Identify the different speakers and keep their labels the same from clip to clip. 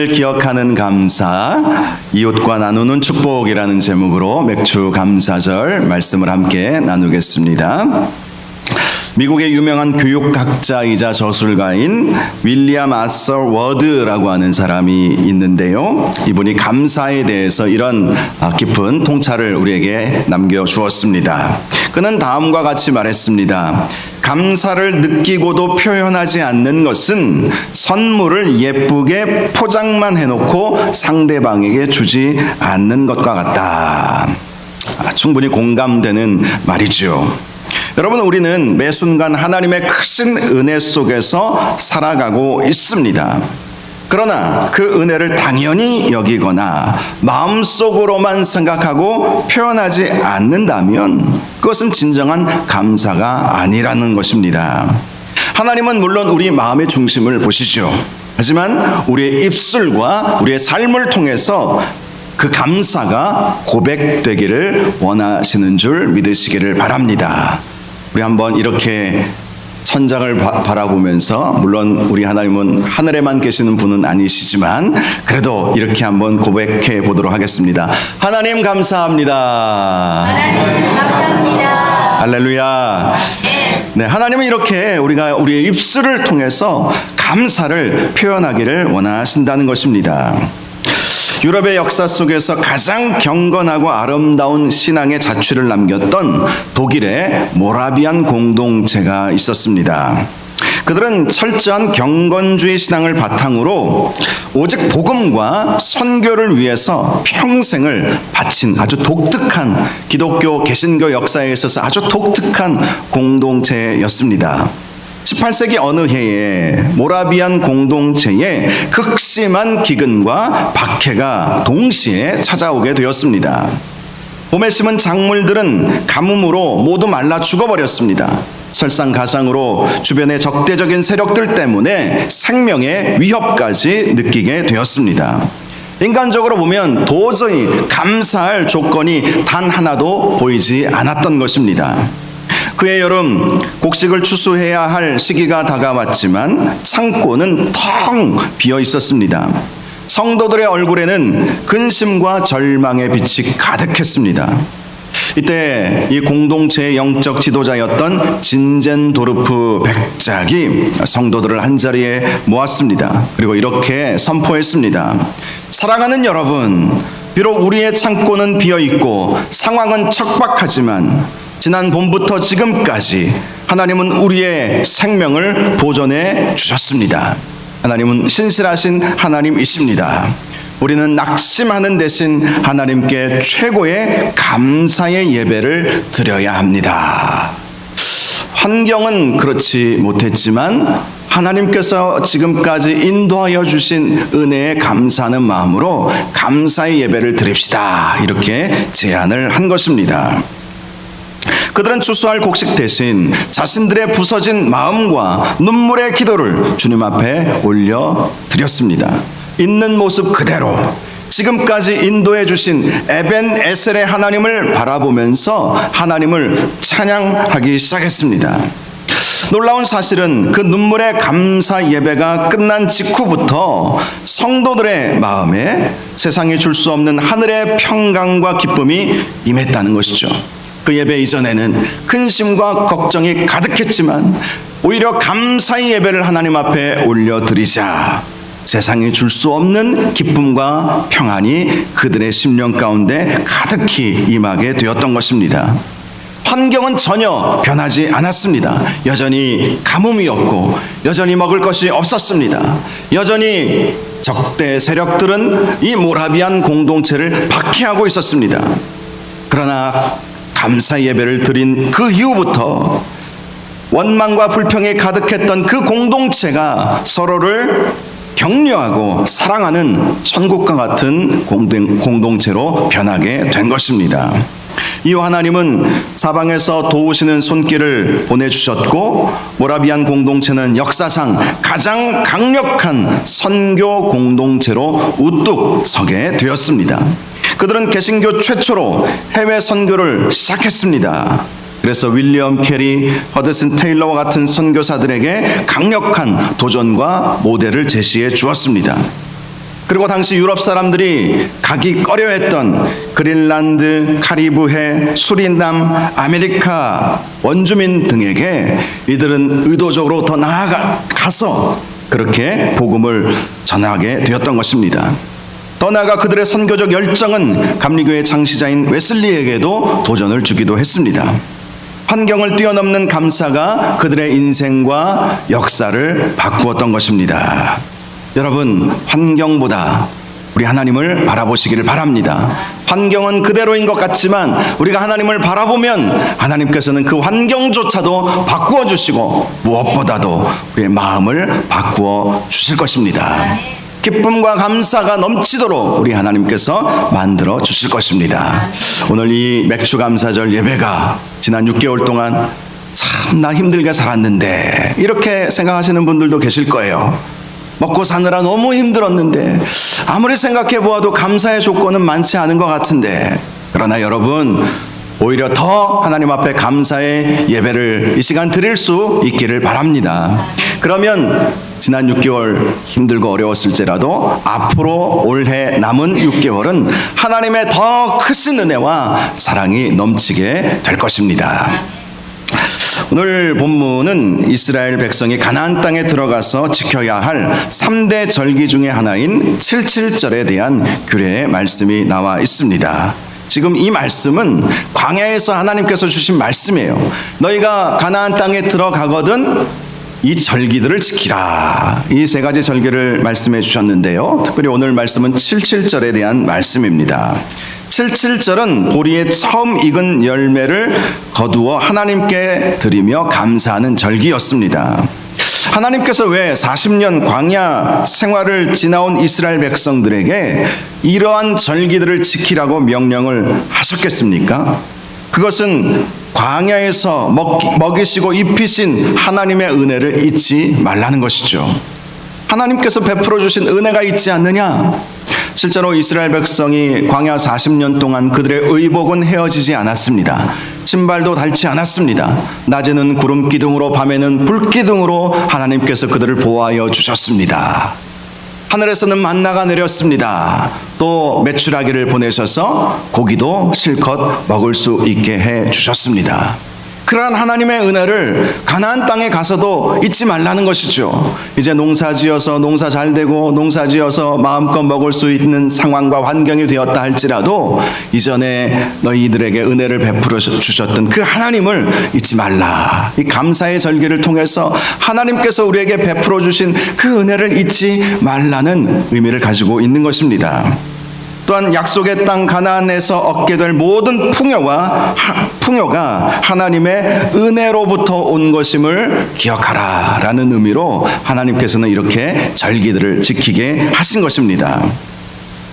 Speaker 1: 기억하는 감사, 이웃과 나누는 축복이라는 제목으로 맥주 감사절 말씀을 함께 나누겠습니다. 미국의 유명한 교육학자이자 저술가인 윌리엄 아서 워드라고 하는 사람이 있는데요. 이분이 감사에 대해서 이런 깊은 통찰을 우리에게 남겨주었습니다. 그는 다음과 같이 말했습니다. 감사를 느끼고도 표현하지 않는 것은 선물을 예쁘게 포장만 해놓고 상대방에게 주지 않는 것과 같다. 충분히 공감되는 말이죠. 여러분, 우리는 매 순간 하나님의 크신 은혜 속에서 살아가고 있습니다. 그러나 그 은혜를 당연히 여기거나 마음속으로만 생각하고 표현하지 않는다면 그것은 진정한 감사가 아니라는 것입니다. 하나님은 물론 우리 마음의 중심을 보시죠. 하지만 우리의 입술과 우리의 삶을 통해서 그 감사가 고백되기를 원하시는 줄 믿으시기를 바랍니다. 우리 한번 이렇게 천장을 바라보면서, 물론 우리 하나님은 하늘에만 계시는 분은 아니시지만 그래도 이렇게 한번 고백해 보도록 하겠습니다. 하나님 감사합니다.
Speaker 2: 하나님 감사합니다.
Speaker 1: 할렐루야. 네, 하나님은 이렇게 우리가 우리의 입술을 통해서 감사를 표현하기를 원하신다는 것입니다. 유럽의 역사 속에서 가장 경건하고 아름다운 신앙의 자취를 남겼던 독일의 모라비안 공동체가 있었습니다. 그들은 철저한 경건주의 신앙을 바탕으로 오직 복음과 선교를 위해서 평생을 바친 아주 독특한 기독교 개신교 역사에 있어서 아주 독특한 공동체였습니다. 18세기 어느 해에 모라비안 공동체에 극심한 기근과 박해가 동시에 찾아오게 되었습니다. 봄에 심은 작물들은 가뭄으로 모두 말라 죽어버렸습니다. 설상가상으로 주변의 적대적인 세력들 때문에 생명의 위협까지 느끼게 되었습니다. 인간적으로 보면 도저히 감사할 조건이 단 하나도 보이지 않았던 것입니다. 그해 여름, 곡식을 추수해야 할 시기가 다가왔지만 창고는 텅 비어 있었습니다. 성도들의 얼굴에는 근심과 절망의 빛이 가득했습니다. 이때 이 공동체의 영적 지도자였던 진젠도르프 백작이 성도들을 한자리에 모았습니다. 그리고 이렇게 선포했습니다. 사랑하는 여러분, 비록 우리의 창고는 비어 있고 상황은 척박하지만 지난 봄부터 지금까지 하나님은 우리의 생명을 보존해 주셨습니다. 하나님은 신실하신 하나님이십니다. 우리는 낙심하는 대신 하나님께 최고의 감사의 예배를 드려야 합니다. 환경은 그렇지 못했지만 하나님께서 지금까지 인도하여 주신 은혜에 감사하는 마음으로 감사의 예배를 드립시다. 이렇게 제안을 한 것입니다. 그들은 추수할 곡식 대신 자신들의 부서진 마음과 눈물의 기도를 주님 앞에 올려드렸습니다. 있는 모습 그대로 지금까지 인도해 주신 에벤 에셀의 하나님을 바라보면서 하나님을 찬양하기 시작했습니다. 놀라운 사실은 그 눈물의 감사 예배가 끝난 직후부터 성도들의 마음에 세상이 줄 수 없는 하늘의 평강과 기쁨이 임했다는 것이죠. 그 예배 이전에는 근심과 걱정이 가득했지만 오히려 감사의 예배를 하나님 앞에 올려드리자 세상이 줄 수 없는 기쁨과 평안이 그들의 심령 가운데 가득히 임하게 되었던 것입니다. 환경은 전혀 변하지 않았습니다. 여전히 가뭄이었고 여전히 먹을 것이 없었습니다. 여전히 적대 세력들은 이 모라비안 공동체를 박해하고 있었습니다. 그러나 감사 예배를 드린 그 이후부터 원망과 불평이 가득했던 그 공동체가 서로를 격려하고 사랑하는 천국과 같은 공동체로 변하게 된 것입니다. 이후 하나님은 사방에서 도우시는 손길을 보내주셨고 모라비안 공동체는 역사상 가장 강력한 선교 공동체로 우뚝 서게 되었습니다. 그들은 개신교 최초로 해외 선교를 시작했습니다. 그래서 윌리엄 캐리, 허드슨 테일러와 같은 선교사들에게 강력한 도전과 모델을 제시해 주었습니다. 그리고 당시 유럽 사람들이 가기 꺼려했던 그린란드, 카리브해, 수리남, 아메리카 원주민 등에게 이들은 의도적으로 더 나아가서 그렇게 복음을 전하게 되었던 것입니다. 더 나아가 그들의 선교적 열정은 감리교의 창시자인 웨슬리에게도 도전을 주기도 했습니다. 환경을 뛰어넘는 감사가 그들의 인생과 역사를 바꾸었던 것입니다. 여러분, 환경보다 우리 하나님을 바라보시기를 바랍니다. 환경은 그대로인 것 같지만 우리가 하나님을 바라보면 하나님께서는 그 환경조차도 바꾸어 주시고 무엇보다도 우리의 마음을 바꾸어 주실 것입니다. 기쁨과 감사가 넘치도록 우리 하나님께서 만들어 주실 것입니다. 오늘 이 맥주 감사절 예배가 지난 6개월 동안 참 나 힘들게 살았는데 이렇게 생각하시는 분들도 계실 거예요. 먹고 사느라 너무 힘들었는데 아무리 생각해 보아도 감사의 조건은 많지 않은 것 같은데, 그러나 여러분, 오히려 더 하나님 앞에 감사의 예배를 이 시간 드릴 수 있기를 바랍니다. 그러면 지난 6개월 힘들고 어려웠을지라도 앞으로 올해 남은 6개월은 하나님의 더 크신 은혜와 사랑이 넘치게 될 것입니다. 오늘 본문은 이스라엘 백성이 가나안 땅에 들어가서 지켜야 할 3대 절기 중에 하나인 77절에 대한 규례의 말씀이 나와 있습니다. 지금 이 말씀은 광야에서 하나님께서 주신 말씀이에요. 너희가 가나안 땅에 들어가거든 이 절기들을 지키라. 이 세 가지 절기를 말씀해 주셨는데요. 특별히 오늘 말씀은 77절에 대한 말씀입니다. 77절은 보리의 처음 익은 열매를 거두어 하나님께 드리며 감사하는 절기였습니다. 하나님께서 왜 40년 광야 생활을 지나온 이스라엘 백성들에게 이러한 절기들을 지키라고 명령을 하셨겠습니까? 그것은 광야에서 먹이시고 입히신 하나님의 은혜를 잊지 말라는 것이죠. 하나님께서 베풀어 주신 은혜가 있지 않느냐? 실제로 이스라엘 백성이 광야 40년 동안 그들의 의복은 헤어지지 않았습니다. 신발도 닳지 않았습니다. 낮에는 구름 기둥으로 밤에는 불 기둥으로 하나님께서 그들을 보호하여 주셨습니다. 하늘에서는 만나가 내렸습니다. 또 메추라기를 보내셔서 고기도 실컷 먹을 수 있게 해 주셨습니다. 그러한 하나님의 은혜를 가나안 땅에 가서도 잊지 말라는 것이죠. 이제 농사지어서 농사 잘 되고 농사지어서 마음껏 먹을 수 있는 상황과 환경이 되었다 할지라도 이전에 너희들에게 은혜를 베풀어 주셨던 그 하나님을 잊지 말라. 이 감사의 절기를 통해서 하나님께서 우리에게 베풀어 주신 그 은혜를 잊지 말라는 의미를 가지고 있는 것입니다. 또한 약속의 땅 가나안에서 얻게 될 모든 풍요가 하나님의 은혜로부터 온 것임을 기억하라 라는 의미로 하나님께서는 이렇게 절기들을 지키게 하신 것입니다.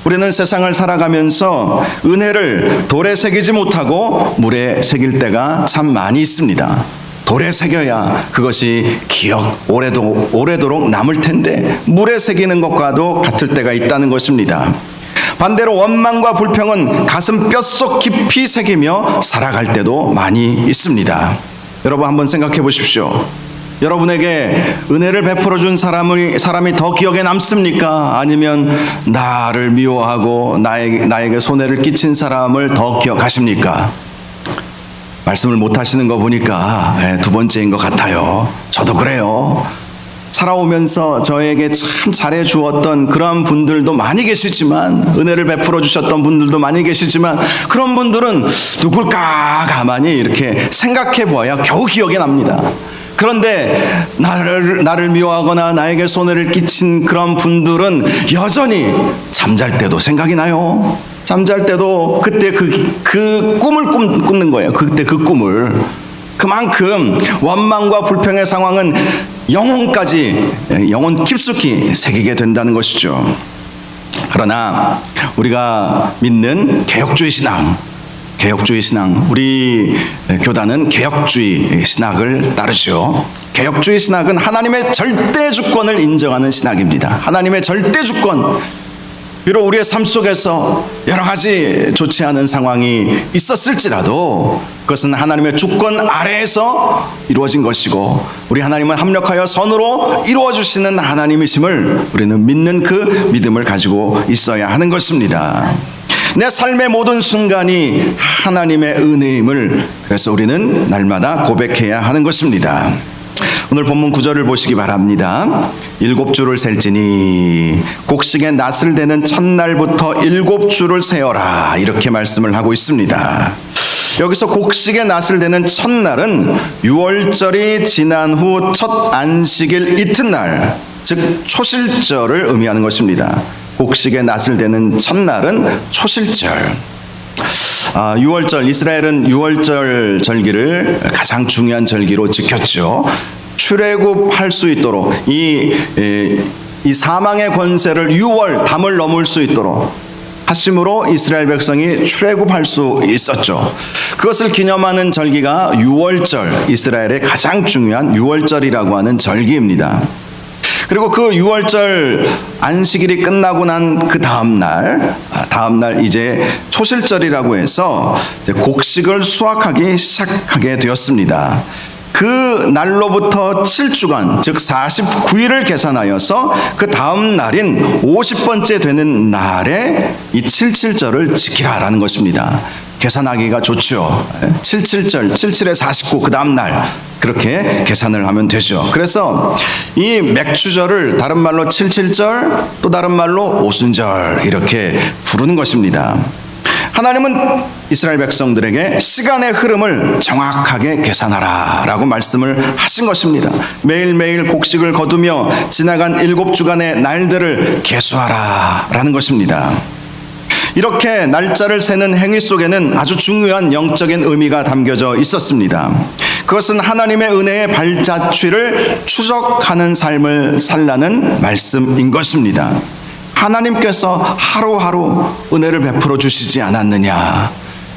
Speaker 1: 우리는 세상을 살아가면서 은혜를 돌에 새기지 못하고 물에 새길 때가 참 많이 있습니다. 돌에 새겨야 그것이 오래도록 남을 텐데 물에 새기는 것과도 같을 때가 있다는 것입니다. 반대로 원망과 불평은 가슴 뼛속 깊이 새기며 살아갈 때도 많이 있습니다. 여러분 한번 생각해 보십시오. 여러분에게 은혜를 베풀어 준 사람이 더 기억에 남습니까? 아니면 나를 미워하고 나에게 손해를 끼친 사람을 더 기억하십니까? 말씀을 못 하시는 거 보니까 두 번째인 것 같아요. 저도 그래요. 살아오면서 저에게 참 잘해 주었던 그런 분들도 많이 계시지만, 은혜를 베풀어 주셨던 분들도 많이 계시지만, 그런 분들은 누굴까 가만히 이렇게 생각해 보아야 겨우 기억에 납니다. 그런데 나를 미워하거나 나에게 손해를 끼친 그런 분들은 여전히 잠잘 때도 생각이 나요. 잠잘 때도 그때 그 꿈을 꾸는 거예요. 그때 그 꿈을. 그만큼 원망과 불평의 상황은 영혼 깊숙이 새기게 된다는 것이죠. 그러나 우리가 믿는 개혁주의 신앙, 우리 교단은 개혁주의 신학을 따르죠. 개혁주의 신학은 하나님의 절대 주권을 인정하는 신학입니다. 하나님의 절대 주권, 비록 우리의 삶 속에서 여러 가지 좋지 않은 상황이 있었을지라도 그것은 하나님의 주권 아래에서 이루어진 것이고 우리 하나님은 합력하여 선으로 이루어주시는 하나님이심을 우리는 믿는 그 믿음을 가지고 있어야 하는 것입니다. 내 삶의 모든 순간이 하나님의 은혜임을 그래서 우리는 날마다 고백해야 하는 것입니다. 오늘 본문 9절을 보시기 바랍니다. 7주를 셀지니 곡식의 낫을 대는 첫날부터 7주를 세어라 이렇게 말씀을 하고 있습니다. 여기서 곡식의 낫을 대는 첫날은 6월절이 지난 후 첫 안식일 이튿날 즉 초실절을 의미하는 것입니다. 곡식의 낫을 대는 첫날은 초실절. 6월절, 이스라엘은 6월절 절기를 가장 중요한 절기로 지켰죠. 출애굽할 수 있도록 이 사망의 권세를 6월 담을 넘을 수 있도록 하심으로 이스라엘 백성이 출애굽할 수 있었죠. 그것을 기념하는 절기가 6월절, 이스라엘의 가장 중요한 6월절이라고 하는 절기입니다. 그리고 그 6월절 안식일이 끝나고 난 그 다음날 이제 초실절이라고 해서 이제 곡식을 수확하기 시작하게 되었습니다. 그 날로부터 7주간 즉 49일을 계산하여서 그 다음 날인 50번째 되는 날에 이 77절을 지키라라는 것입니다. 계산하기가 좋죠. 77절, 77에 49, 그 다음 날 그렇게 계산을 하면 되죠. 그래서 이 맥추절을 다른 말로 77절, 또 다른 말로 오순절 이렇게 부르는 것입니다. 하나님은 이스라엘 백성들에게 시간의 흐름을 정확하게 계산하라 라고 말씀을 하신 것입니다. 매일매일 곡식을 거두며 지나간 7주간의 날들을 계수하라 라는 것입니다. 이렇게 날짜를 세는 행위 속에는 아주 중요한 영적인 의미가 담겨져 있었습니다. 그것은 하나님의 은혜의 발자취를 추적하는 삶을 살라는 말씀인 것입니다. 하나님께서 하루하루 은혜를 베풀어 주시지 않았느냐.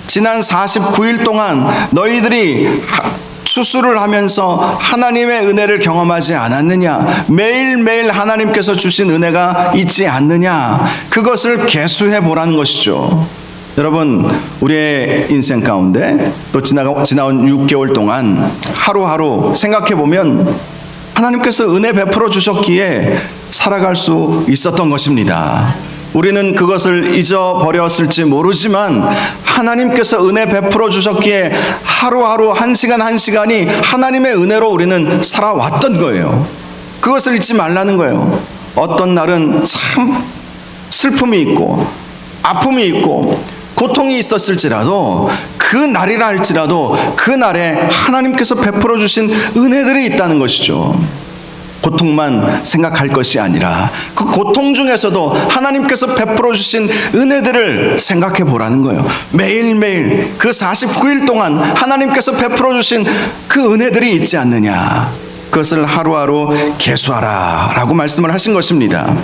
Speaker 1: 지난 49일 동안 너희들이 추수를 하면서 하나님의 은혜를 경험하지 않았느냐. 매일매일 하나님께서 주신 은혜가 있지 않느냐. 그것을 계수해 보라는 것이죠. 여러분, 우리의 인생 가운데 또 지나온 6개월 동안 하루하루 생각해 보면 하나님께서 은혜 베풀어 주셨기에 살아갈 수 있었던 것입니다. 우리는 그것을 잊어버렸을지 모르지만 하나님께서 은혜 베풀어 주셨기에 하루하루 한 시간 한 시간이 하나님의 은혜로 우리는 살아왔던 거예요. 그것을 잊지 말라는 거예요. 어떤 날은 참 슬픔이 있고 아픔이 있고 고통이 있었을지라도 그 날이라 할지라도 그 날에 하나님께서 베풀어 주신 은혜들이 있다는 것이죠. 고통만 생각할 것이 아니라 그 고통 중에서도 하나님께서 베풀어 주신 은혜들을 생각해 보라는 거예요. 매일매일 그 49일 동안 하나님께서 베풀어 주신 그 은혜들이 있지 않느냐. 그것을 하루하루 계수하라 라고 말씀을 하신 것입니다.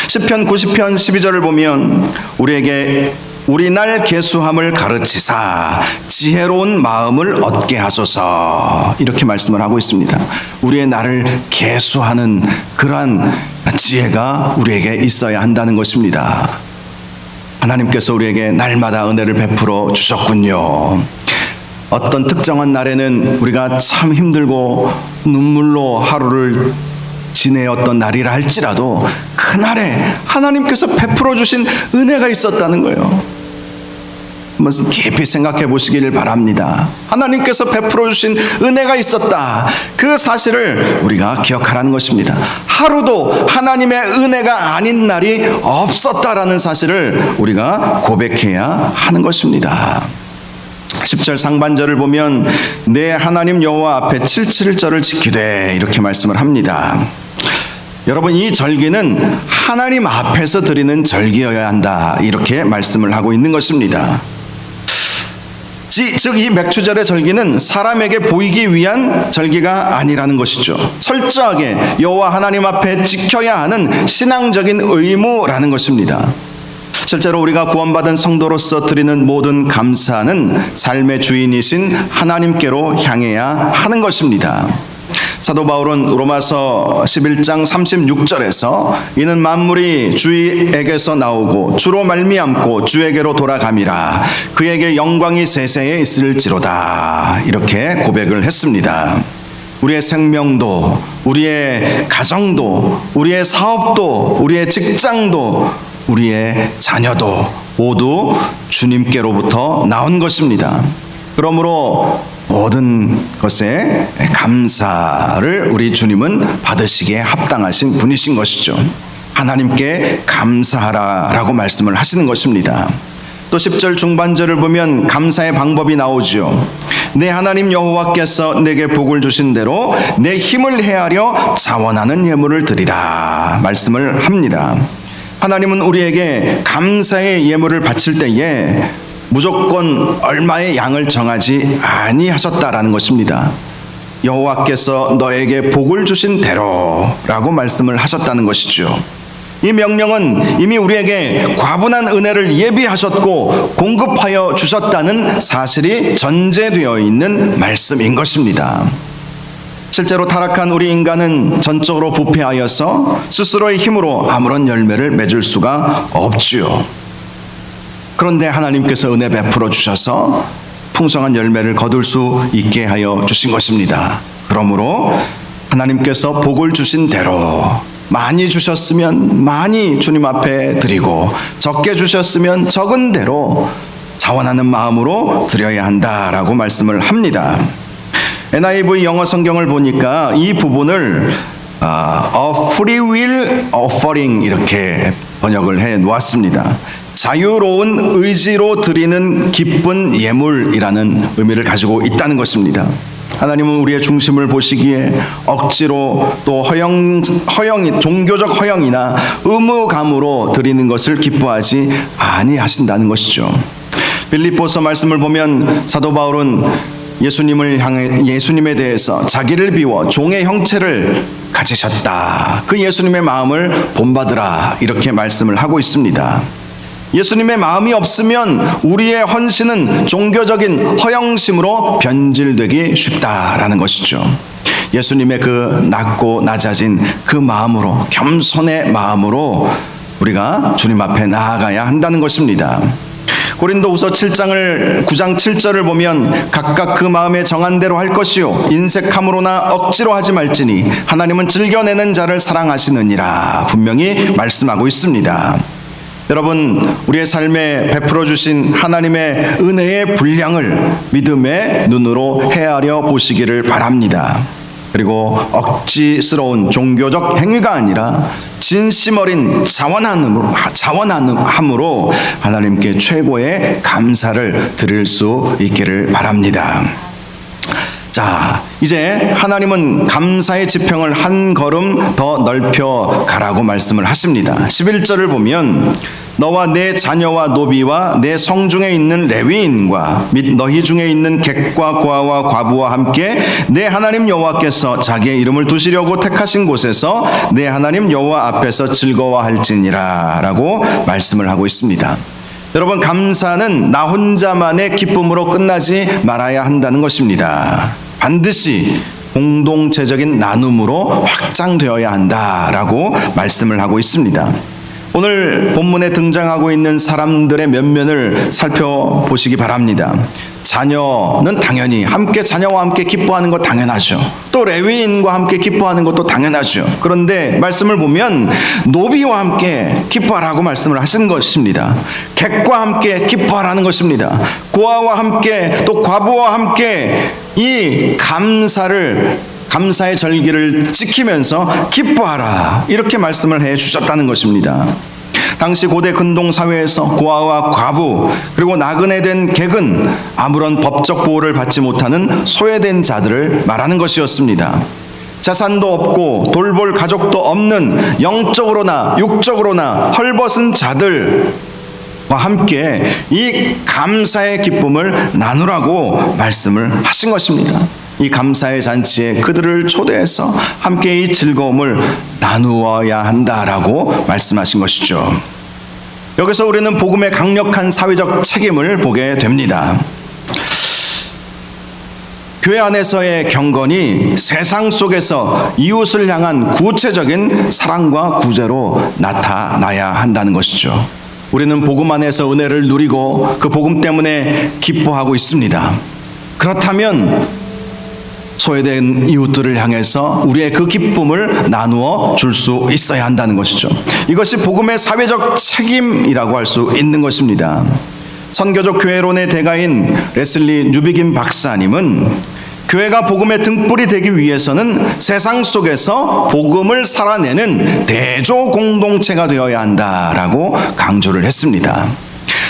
Speaker 1: 시편 90편 12절을 보면 우리에게 우리 날 계수함을 가르치사 지혜로운 마음을 얻게 하소서 이렇게 말씀을 하고 있습니다. 우리의 날을 계수하는 그러한 지혜가 우리에게 있어야 한다는 것입니다. 하나님께서 우리에게 날마다 은혜를 베풀어 주셨군요. 어떤 특정한 날에는 우리가 참 힘들고 눈물로 하루를 지내었던 날이라 할지라도 그날에 하나님께서 베풀어 주신 은혜가 있었다는 거예요. 한번 깊이 생각해 보시기를 바랍니다. 하나님께서 베풀어 주신 은혜가 있었다. 그 사실을 우리가 기억하라는 것입니다. 하루도 하나님의 은혜가 아닌 날이 없었다라는 사실을 우리가 고백해야 하는 것입니다. 10절 상반절을 보면 내 하나님 여호와 앞에 77절을 지키되 이렇게 말씀을 합니다. 여러분, 이 절기는 하나님 앞에서 드리는 절기여야 한다 이렇게 말씀을 하고 있는 것입니다. 즉 이 맥추절의 절기는 사람에게 보이기 위한 절기가 아니라는 것이죠. 철저하게 여호와 하나님 앞에 지켜야 하는 신앙적인 의무라는 것입니다. 실제로 우리가 구원받은 성도로서 드리는 모든 감사는 삶의 주인이신 하나님께로 향해야 하는 것입니다. 사도 바울은 로마서 11장 36절에서 이는 만물이 주에게서 나오고 주로 말미암고 주에게로 돌아감이라 그에게 영광이 세세에 있을지로다 이렇게 고백을 했습니다. 우리의 생명도 우리의 가정도 우리의 사업도 우리의 직장도 우리의 자녀도 모두 주님께로부터 나온 것입니다. 그러므로 모든 것에 감사를 우리 주님은 받으시기에 합당하신 분이신 것이죠. 하나님께 감사하라라고 말씀을 하시는 것입니다. 또 10절 중반절을 보면 감사의 방법이 나오죠. 내 하나님 여호와께서 내게 복을 주신 대로 내 힘을 헤아려 자원하는 예물을 드리라 말씀을 합니다. 하나님은 우리에게 감사의 예물을 바칠 때에 무조건 얼마의 양을 정하지 아니하셨다라는 것입니다. 여호와께서 너에게 복을 주신 대로라고 말씀을 하셨다는 것이죠. 이 명령은 이미 우리에게 과분한 은혜를 예비하셨고 공급하여 주셨다는 사실이 전제되어 있는 말씀인 것입니다. 실제로 타락한 우리 인간은 전적으로 부패하여서 스스로의 힘으로 아무런 열매를 맺을 수가 없지요. 그런데 하나님께서 은혜 베풀어 주셔서 풍성한 열매를 거둘 수 있게 하여 주신 것입니다. 그러므로 하나님께서 복을 주신 대로 많이 주셨으면 많이 주님 앞에 드리고 적게 주셨으면 적은 대로 자원하는 마음으로 드려야 한다라고 말씀을 합니다. NIV 영어 성경을 보니까 이 부분을 A free will offering 이렇게 번역을 해 놓았습니다. 자유로운 의지로 드리는 기쁜 예물이라는 의미를 가지고 있다는 것입니다. 하나님은 우리의 중심을 보시기에 억지로 또 허영이 종교적 허영이나 의무감으로 드리는 것을 기뻐하지 아니하신다는 것이죠. 빌립보서 말씀을 보면 사도 바울은 예수님에 대해서 자기를 비워 종의 형체를 가지셨다. 그 예수님의 마음을 본받으라 이렇게 말씀을 하고 있습니다. 예수님의 마음이 없으면 우리의 헌신은 종교적인 허영심으로 변질되기 쉽다라는 것이죠. 예수님의 그 낮고 낮아진 그 마음으로 겸손의 마음으로 우리가 주님 앞에 나아가야 한다는 것입니다. 고린도후서 9장 7절을 보면 각각 그 마음에 정한 대로 할 것이요 인색함으로나 억지로 하지 말지니 하나님은 즐겨내는 자를 사랑하시느니라 분명히 말씀하고 있습니다. 여러분, 우리의 삶에 베풀어 주신 하나님의 은혜의 분량을 믿음의 눈으로 헤아려 보시기를 바랍니다. 그리고 억지스러운 종교적 행위가 아니라 진심 어린 자원함으로 하나님께 최고의 감사를 드릴 수 있기를 바랍니다. 자, 이제 하나님은 감사의 지평을 한 걸음 더 넓혀 가라고 말씀을 하십니다. 11절을 보면 너와 내 자녀와 노비와 내 성중에 있는 레위인과 및 너희 중에 있는 객과 고아와 과부와 함께 내 하나님 여호와께서 자기의 이름을 두시려고 택하신 곳에서 내 하나님 여호와 앞에서 즐거워할지니라 라고 말씀을 하고 있습니다. 여러분, 감사는 나 혼자만의 기쁨으로 끝나지 말아야 한다는 것입니다. 반드시 공동체적인 나눔으로 확장되어야 한다라고 말씀을 하고 있습니다. 오늘 본문에 등장하고 있는 사람들의 면면을 살펴보시기 바랍니다. 자녀는 당연히 자녀와 함께 기뻐하는 것 당연하죠. 또 레위인과 함께 기뻐하는 것도 당연하죠. 그런데 말씀을 보면 노비와 함께 기뻐하라고 말씀을 하신 것입니다. 객과 함께 기뻐하라는 것입니다. 고아와 함께 또 과부와 함께 이 감사의 절기를 지키면서 기뻐하라 이렇게 말씀을 해 주셨다는 것입니다. 당시 고대 근동 사회에서 고아와 과부 그리고 나그네 된 객은 아무런 법적 보호를 받지 못하는 소외된 자들을 말하는 것이었습니다. 재산도 없고 돌볼 가족도 없는 영적으로나 육적으로나 헐벗은 자들과 함께 이 감사의 기쁨을 나누라고 말씀을 하신 것입니다. 이 감사의 잔치에 그들을 초대해서 함께 이 즐거움을 나누어야 한다라고 말씀하신 것이죠. 여기서 우리는 복음의 강력한 사회적 책임을 보게 됩니다. 교회 안에서의 경건이 세상 속에서 이웃을 향한 구체적인 사랑과 구제로 나타나야 한다는 것이죠. 우리는 복음 안에서 은혜를 누리고 그 복음 때문에 기뻐하고 있습니다. 그렇다면 소외된 이웃들을 향해서 우리의 그 기쁨을 나누어 줄 수 있어야 한다는 것이죠. 이것이 복음의 사회적 책임이라고 할 수 있는 것입니다. 선교적 교회론의 대가인 레슬리 뉴비긴 박사님은 교회가 복음의 등불이 되기 위해서는 세상 속에서 복음을 살아내는 대조 공동체가 되어야 한다라고 강조를 했습니다.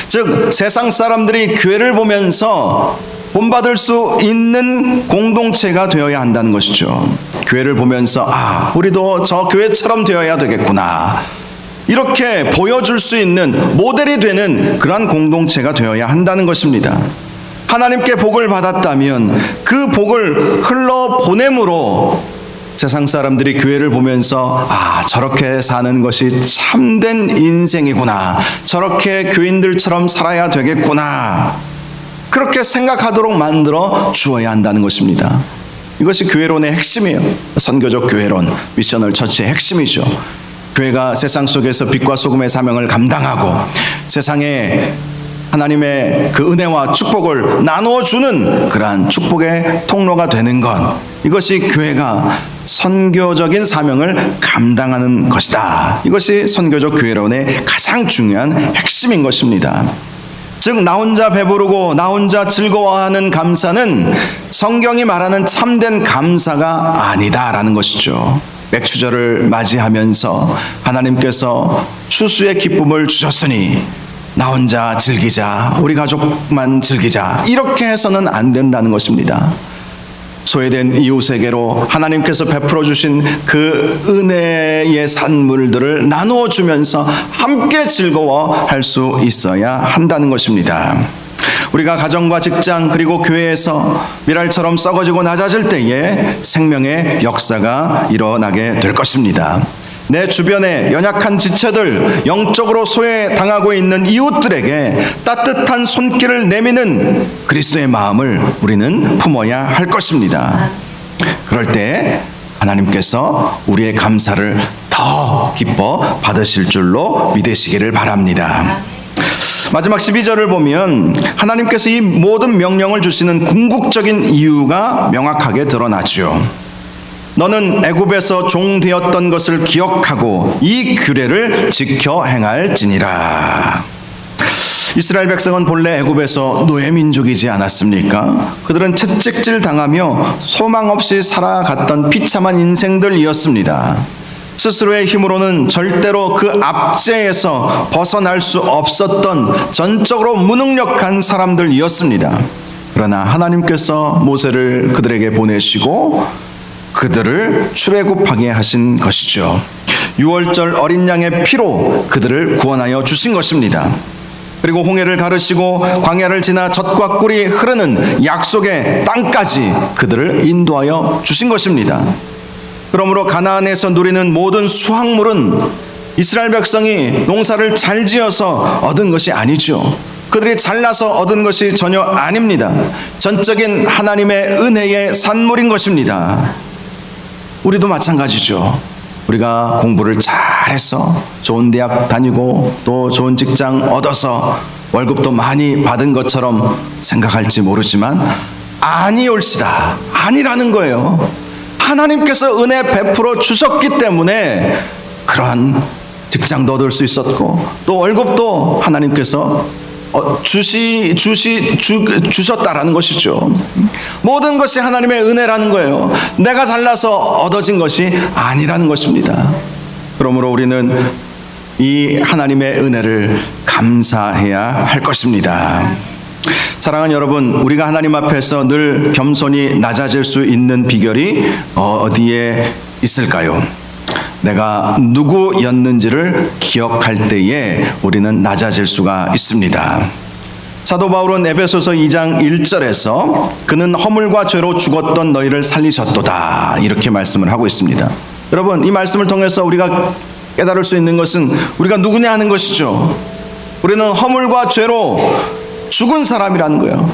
Speaker 1: 즉 세상 사람들이 교회를 보면서 본받을 수 있는 공동체가 되어야 한다는 것이죠. 교회를 보면서 우리도 저 교회처럼 되어야 되겠구나, 이렇게 보여줄 수 있는 모델이 되는 그러한 공동체가 되어야 한다는 것입니다. 하나님께 복을 받았다면 그 복을 흘러보냄으로 세상 사람들이 교회를 보면서 저렇게 사는 것이 참된 인생이구나, 저렇게 교인들처럼 살아야 되겠구나, 그렇게 생각하도록 만들어 주어야 한다는 것입니다. 이것이 교회론의 핵심이에요. 선교적 교회론, 미셔널 처치의 핵심이죠. 교회가 세상 속에서 빛과 소금의 사명을 감당하고 세상에 하나님의 그 은혜와 축복을 나누어 주는 그러한 축복의 통로가 되는 것, 이것이 교회가 선교적인 사명을 감당하는 것이다. 이것이 선교적 교회론의 가장 중요한 핵심인 것입니다. 즉 나 혼자 배부르고 나 혼자 즐거워하는 감사는 성경이 말하는 참된 감사가 아니다라는 것이죠. 맥추절을 맞이하면서 하나님께서 추수의 기쁨을 주셨으니 나 혼자 즐기자, 우리 가족만 즐기자, 이렇게 해서는 안 된다는 것입니다. 소외된 이웃에게로 하나님께서 베풀어 주신 그 은혜의 산물들을 나누어 주면서 함께 즐거워할 수 있어야 한다는 것입니다. 우리가 가정과 직장 그리고 교회에서 미랄처럼 썩어지고 낮아질 때에 생명의 역사가 일어나게 될 것입니다. 내 주변에 연약한 지체들, 영적으로 소외당하고 있는 이웃들에게 따뜻한 손길을 내미는 그리스도의 마음을 우리는 품어야 할 것입니다. 그럴 때 하나님께서 우리의 감사를 더 기뻐 받으실 줄로 믿으시기를 바랍니다. 마지막 12절을 보면 하나님께서 이 모든 명령을 주시는 궁극적인 이유가 명확하게 드러나죠. 너는 애굽에서 종 되었던 것을 기억하고 이 규례를 지켜 행할지니라. 이스라엘 백성은 본래 애굽에서 노예 민족이지 않았습니까? 그들은 채찍질 당하며 소망 없이 살아갔던 비참한 인생들이었습니다. 스스로의 힘으로는 절대로 그 압제에서 벗어날 수 없었던 전적으로 무능력한 사람들이었습니다. 그러나 하나님께서 모세를 그들에게 보내시고 그들을 출애굽하게 하신 것이죠. 유월절 어린 양의 피로 그들을 구원하여 주신 것입니다. 그리고 홍해를 가르시고 광야를 지나 젖과 꿀이 흐르는 약속의 땅까지 그들을 인도하여 주신 것입니다. 그러므로 가나안에서 누리는 모든 수확물은 이스라엘 백성이 농사를 잘 지어서 얻은 것이 아니죠. 그들이 잘나서 얻은 것이 전혀 아닙니다. 전적인 하나님의 은혜의 산물인 것입니다. 우리도 마찬가지죠. 우리가 공부를 잘해서 좋은 대학 다니고 또 좋은 직장 얻어서 월급도 많이 받은 것처럼 생각할지 모르지만 아니올시다, 아니라는 거예요. 하나님께서 은혜 베풀어 주셨기 때문에 그러한 직장도 얻을 수 있었고 또 월급도 하나님께서 주셨다라는 것이죠. 모든 것이 하나님의 은혜라는 거예요. 내가 잘나서 얻어진 것이 아니라는 것입니다. 그러므로 우리는 이 하나님의 은혜를 감사해야 할 것입니다. 사랑하는 여러분, 우리가 하나님 앞에서 늘 겸손히 낮아질 수 있는 비결이 어디에 있을까요? 내가 누구였는지를 기억할 때에 우리는 낮아질 수가 있습니다. 사도 바울은 에베소서 2장 1절에서 그는 허물과 죄로 죽었던 너희를 살리셨도다, 이렇게 말씀을 하고 있습니다. 여러분, 이 말씀을 통해서 우리가 깨달을 수 있는 것은 우리가 누구냐 하는 것이죠. 우리는 허물과 죄로 죽은 사람이라는 거예요.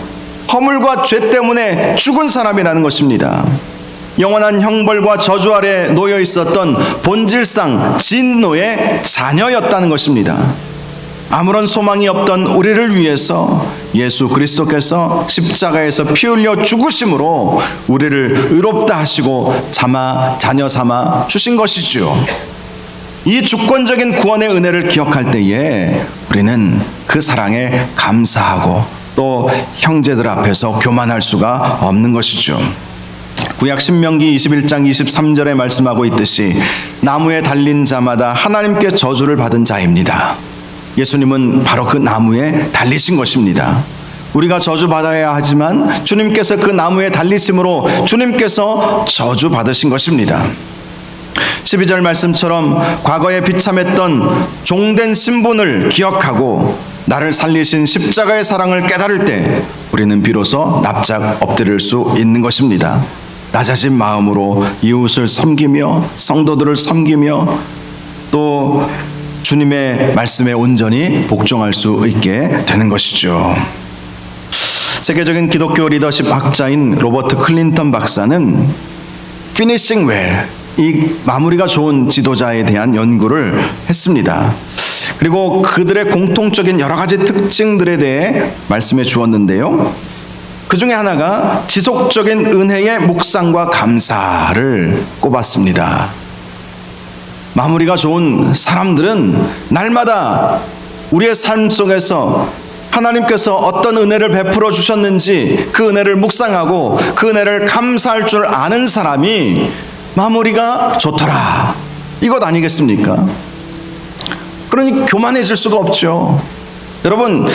Speaker 1: 허물과 죄 때문에 죽은 사람이라는 것입니다. 영원한 형벌과 저주 아래 놓여 있었던 본질상 진노의 자녀였다는 것입니다. 아무런 소망이 없던 우리를 위해서 예수 그리스도께서 십자가에서 피 흘려 죽으심으로 우리를 의롭다 하시고 자녀 삼아 주신 것이지요. 이 주권적인 구원의 은혜를 기억할 때에 우리는 그 사랑에 감사하고 또 형제들 앞에서 교만할 수가 없는 것이죠. 구약 신명기 21장 23절에 말씀하고 있듯이 나무에 달린 자마다 하나님께 저주를 받은 자입니다. 예수님은 바로 그 나무에 달리신 것입니다. 우리가 저주받아야 하지만 주님께서 그 나무에 달리심으로 주님께서 저주받으신 것입니다. 12절 말씀처럼 과거에 비참했던 종된 신분을 기억하고 나를 살리신 십자가의 사랑을 깨달을 때 우리는 비로소 납작 엎드릴 수 있는 것입니다. 낮아진 마음으로 이웃을 섬기며 성도들을 섬기며 또 주님의 말씀에 온전히 복종할 수 있게 되는 것이죠. 세계적인 기독교 리더십 학자인 로버트 클린턴 박사는 Finishing Well, 이 마무리가 좋은 지도자에 대한 연구를 했습니다. 그리고 그들의 공통적인 여러 가지 특징들에 대해 말씀해 주었는데요. 그 중에 하나가 지속적인 은혜의 묵상과 감사를 꼽았습니다. 마무리가 좋은 사람들은 날마다 우리의 삶 속에서 하나님께서 어떤 은혜를 베풀어 주셨는지 그 은혜를 묵상하고 그 은혜를 감사할 줄 아는 사람이 마무리가 좋더라. 이것 아니겠습니까? 그러니 교만해질 수가 없죠. 여러분,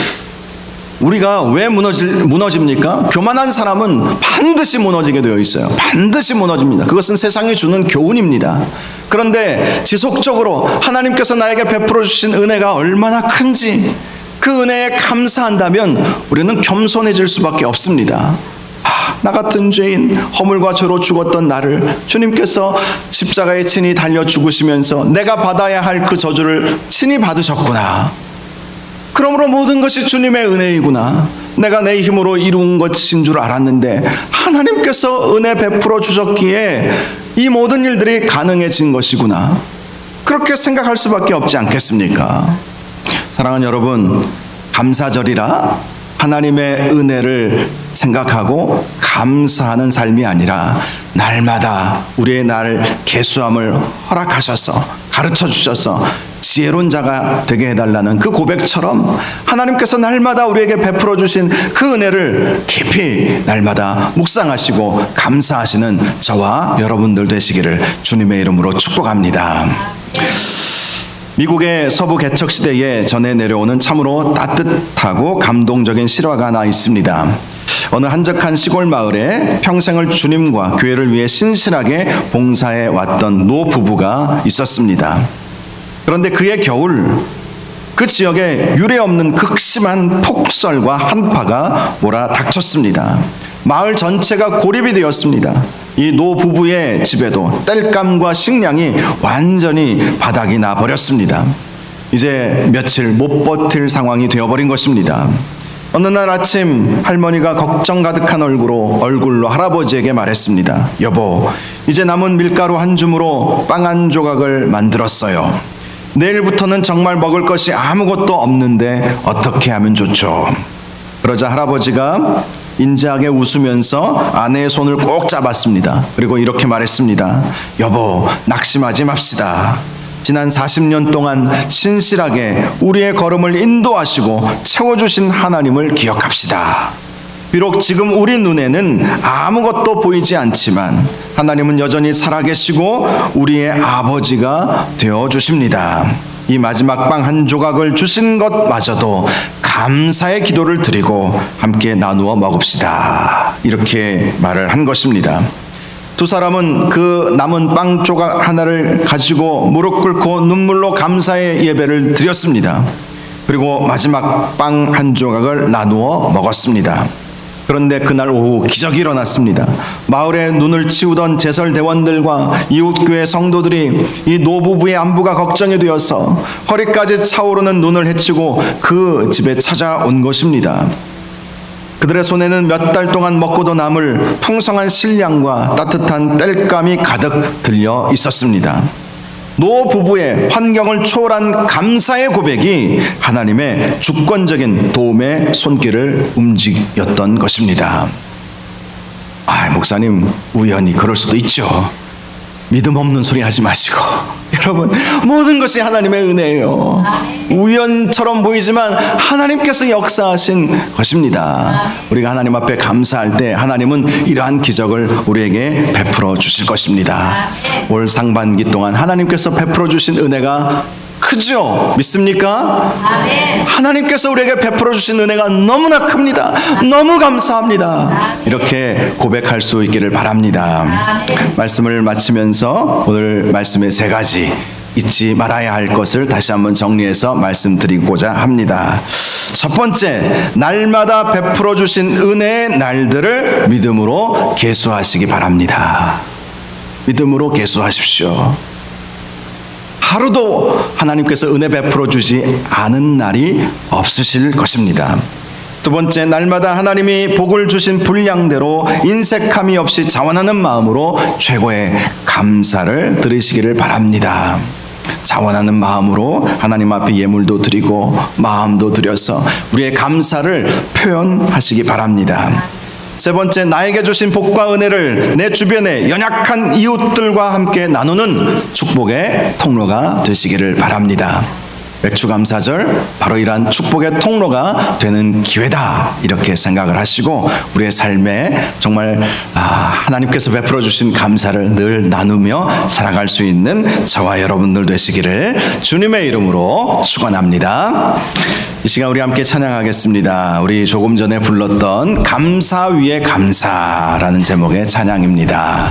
Speaker 1: 우리가 왜 무너집니까? 교만한 사람은 반드시 무너지게 되어 있어요. 반드시 무너집니다. 그것은 세상이 주는 교훈입니다. 그런데 지속적으로 하나님께서 나에게 베풀어 주신 은혜가 얼마나 큰지 그 은혜에 감사한다면 우리는 겸손해질 수밖에 없습니다. 나 같은 죄인, 허물과 죄로 죽었던 나를 주님께서 십자가에 친히 달려 죽으시면서 내가 받아야 할 그 저주를 친히 받으셨구나. 그러므로 모든 것이 주님의 은혜이구나. 내가 내 힘으로 이룬 것인 줄 알았는데 하나님께서 은혜 베풀어 주셨기에 이 모든 일들이 가능해진 것이구나. 그렇게 생각할 수밖에 없지 않겠습니까? 사랑하는 여러분, 감사절이라 하나님의 은혜를 생각하고 감사하는 삶이 아니라 날마다 우리의 날 계수함을 허락하셔서 가르쳐 주셔서 지혜로운 자가 되게 해달라는 그 고백처럼 하나님께서 날마다 우리에게 베풀어 주신 그 은혜를 깊이 날마다 묵상하시고 감사하시는 저와 여러분들 되시기를 주님의 이름으로 축복합니다. 미국의 서부 개척 시대에 전해 내려오는 참으로 따뜻하고 감동적인 실화가 하나 있습니다. 어느 한적한 시골 마을에 평생을 주님과 교회를 위해 신실하게 봉사해 왔던 노 부부가 있었습니다. 그런데 그해 겨울 그 지역에 유례없는 극심한 폭설과 한파가 몰아닥쳤습니다. 마을 전체가 고립이 되었습니다. 이 노 부부의 집에도 땔감과 식량이 완전히 바닥이 나 버렸습니다. 이제 며칠 못 버틸 상황이 되어버린 것입니다. 어느 날 아침 할머니가 걱정 가득한 얼굴로 할아버지에게 말했습니다. 여보, 이제 남은 밀가루 한 줌으로 빵 한 조각을 만들었어요. 내일부터는 정말 먹을 것이 아무것도 없는데 어떻게 하면 좋죠? 그러자 할아버지가 인자하게 웃으면서 아내의 손을 꼭 잡았습니다. 그리고 이렇게 말했습니다. 여보, 낙심하지 맙시다. 지난 40년 동안 신실하게 우리의 걸음을 인도하시고 채워주신 하나님을 기억합시다. 비록 지금 우리 눈에는 아무것도 보이지 않지만 하나님은 여전히 살아계시고 우리의 아버지가 되어주십니다. 이 마지막 빵 한 조각을 주신 것마저도 감사의 기도를 드리고 함께 나누어 먹읍시다. 이렇게 말을 한 것입니다. 두 사람은 그 남은 빵 조각 하나를 가지고 무릎 꿇고 눈물로 감사의 예배를 드렸습니다. 그리고 마지막 빵 한 조각을 나누어 먹었습니다. 그런데 그날 오후 기적이 일어났습니다. 마을에 눈을 치우던 제설대원들과 이웃교회 성도들이 이 노부부의 안부가 걱정이 되어서 허리까지 차오르는 눈을 헤치고 그 집에 찾아온 것입니다. 그들의 손에는 몇 달 동안 먹고도 남을 풍성한 식량과 따뜻한 땔감이 가득 들려 있었습니다. 노 부부의 환경을 초월한 감사의 고백이 하나님의 주권적인 도움의 손길을 움직였던 것입니다. 목사님, 우연히 그럴 수도 있죠. 믿음 없는 소리 하지 마시고, 여러분, 모든 것이 하나님의 은혜예요. 우연처럼 보이지만 하나님께서 역사하신 것입니다. 우리가 하나님 앞에 감사할 때 하나님은 이러한 기적을 우리에게 베풀어 주실 것입니다. 올 상반기 동안 하나님께서 베풀어 주신 은혜가 크죠? 믿습니까?
Speaker 2: 아멘.
Speaker 1: 하나님께서 우리에게 베풀어 주신 은혜가 너무나 큽니다. 너무 감사합니다. 이렇게 고백할 수 있기를 바랍니다. 말씀을 마치면서 오늘 말씀의 세 가지 잊지 말아야 할 것을 다시 한번 정리해서 말씀드리고자 합니다. 첫 번째, 날마다 베풀어 주신 은혜의 날들을 믿음으로 계수하시기 바랍니다. 믿음으로 계수하십시오. 하루도 하나님께서 은혜 베풀어 주지 않은 날이 없으실 것입니다. 두 번째, 날마다 하나님이 복을 주신 분량대로 인색함이 없이 자원하는 마음으로 최고의 감사를 드리시기를 바랍니다. 자원하는 마음으로 하나님 앞에 예물도 드리고 마음도 드려서 우리의 감사를 표현하시기 바랍니다. 세 번째, 나에게 주신 복과 은혜를 내 주변의 연약한 이웃들과 함께 나누는 축복의 통로가 되시기를 바랍니다. 맥주감사절, 바로 이러한 축복의 통로가 되는 기회다, 이렇게 생각을 하시고 우리의 삶에 정말 하나님께서 베풀어 주신 감사를 늘 나누며 살아갈 수 있는 저와 여러분들 되시기를 주님의 이름으로 축원합니다. 이 시간 우리 함께 찬양하겠습니다. 우리 조금 전에 불렀던 감사 위에 감사라는 제목의 찬양입니다.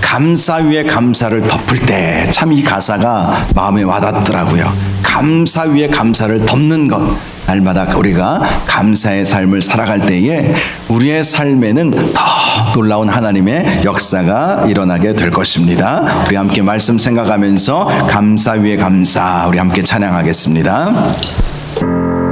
Speaker 1: 감사 위에 감사를 덮을 때 참 이 가사가 마음에 와닿더라고요. 감사 위에 감사를 덮는 것, 날마다 우리가 감사의 삶을 살아갈 때에 우리의 삶에는 더 놀라운 하나님의 역사가 일어나게 될 것입니다. 우리 함께 말씀 생각하면서 감사 위에 감사, 우리 함께 찬양하겠습니다.